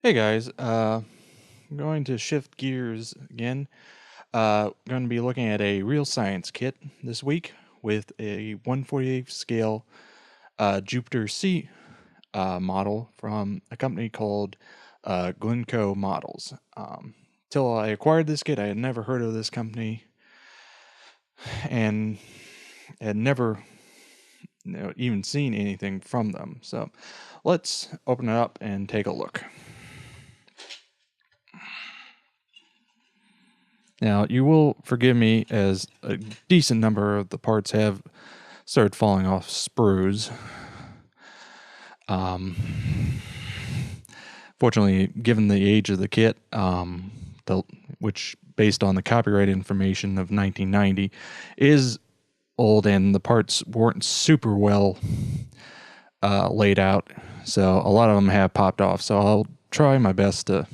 Hey guys, I'm going to shift gears again. Going to be looking at a real science kit this week with a 1/48 scale Jupiter C model from a company called Glencoe Models. Till I acquired this kit, I had never heard of this company and had never even seen anything from them. So let's open it up and take a look. Now, you will forgive me as a decent number of the parts have started falling off sprues. Fortunately, given the age of the kit, which based on the copyright information of 1990, is old and the parts weren't super well laid out. So a lot of them have popped off. So I'll try my best to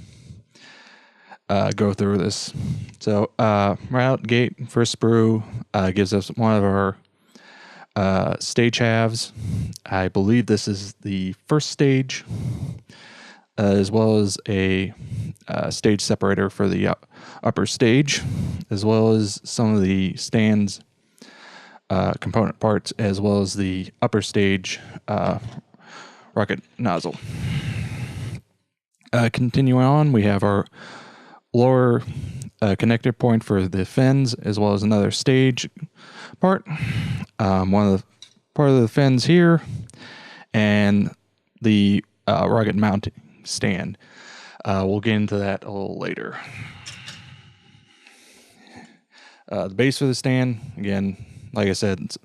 go through this. So right out the gate, first sprue gives us one of our stage halves. I believe this is the first stage, as well as a stage separator for the upper stage, as well as some of the stands component parts, as well as the upper stage rocket nozzle. Continuing on, we have our lower connector point for the fins, as well as another stage part. One of the part of the fins here, and the rocket mounting stand. We'll get into that a little later. The base for the stand, again, like I said,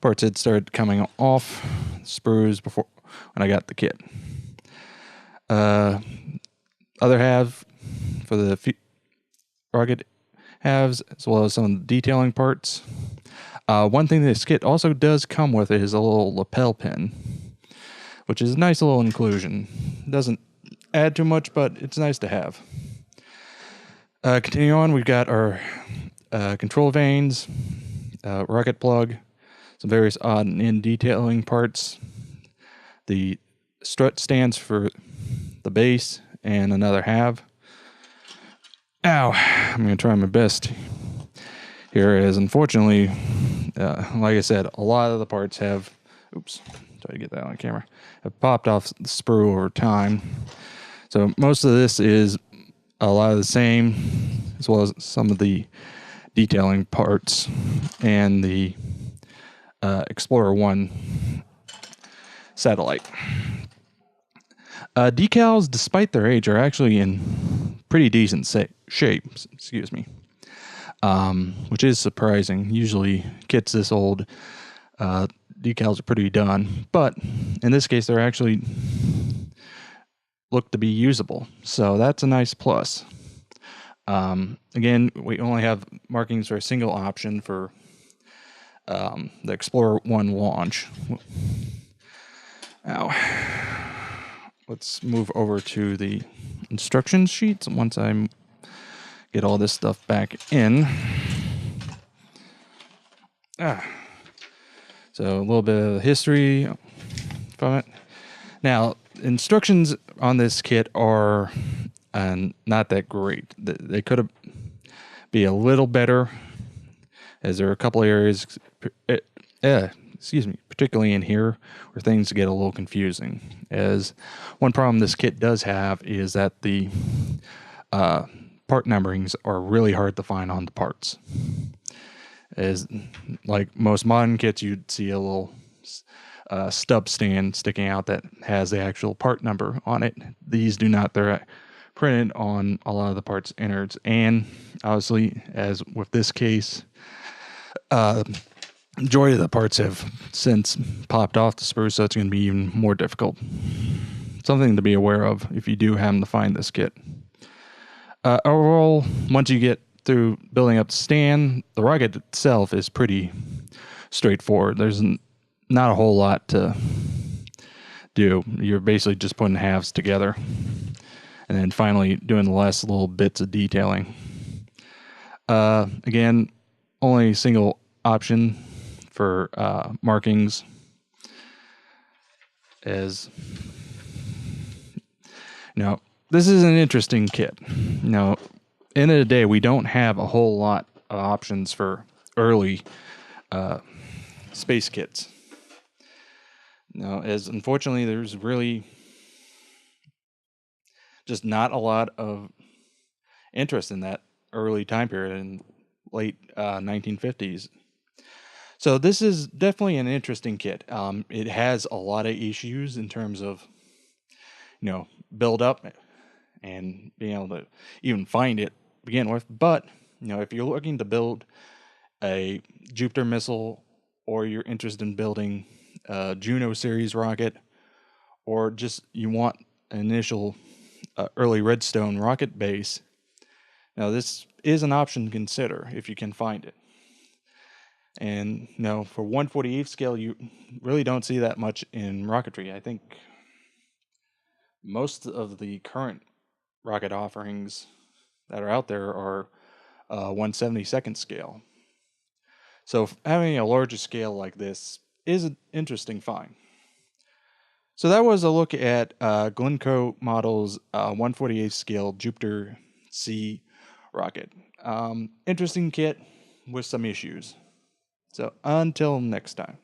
parts had started coming off sprues before when I got the kit. Other half for the rocket halves, as well as some of the detailing parts. One thing this kit also does come with is a little lapel pin, which is a nice little inclusion. Doesn't add too much, but it's nice to have. Continuing on, we've got our control vanes, rocket plug, some various odd and end detailing parts, the strut stands for the base, and another halve. Ow! I'm going to try my best here, as unfortunately, like I said, a lot of the parts have, try to get that on camera, have popped off the sprue over time. So most of this is a lot of the same, as well as some of the detailing parts and the Explorer 1 satellite. Decals, despite their age, are actually in pretty decent shape. Excuse me. Which is surprising. Usually kits this old, decals are pretty done, but in this case they're actually look to be usable, so that's a nice plus. Again, we only have markings for a single option for the Explorer 1 launch. Let's move over to the instruction sheets once I get all this stuff back in. So a little bit of history from it. Now, instructions on this kit are not that great. They could have be a little better, as there are a couple areas, particularly in here, where things get a little confusing. As one problem this kit does have is that the part numberings are really hard to find on the parts. As like most modern kits, you'd see a little stub stand sticking out that has the actual part number on it. These do not. They're printed on a lot of the parts innards, and obviously, as with this case, majority of the parts have since popped off the sprue, so it's going to be even more difficult. Something to be aware of if you do happen to find this kit. Overall, once you get through building up the stand, the rocket itself is pretty straightforward. There's not a whole lot to do. You're basically just putting halves together and then finally doing the last little bits of detailing. Again, only single option for markings, as you know, this is an interesting kit. Now, end of the day, we don't have a whole lot of options for early space kits. Now, as unfortunately, there's really just not a lot of interest in that early time period in late 1950s. So this is definitely an interesting kit. It has a lot of issues in terms of, build up and being able to even find it to begin with. But, if you're looking to build a Jupiter missile, or you're interested in building a Juno series rocket, or just you want an initial early Redstone rocket base, now this is an option to consider if you can find it. And for 1/48 scale, you really don't see that much in rocketry. I think most of the current rocket offerings that are out there are 1/72nd scale. So having a larger scale like this is an interesting find. So that was a look at Glencoe Model's 1/48 scale Jupiter C rocket. Interesting kit with some issues. So until next time.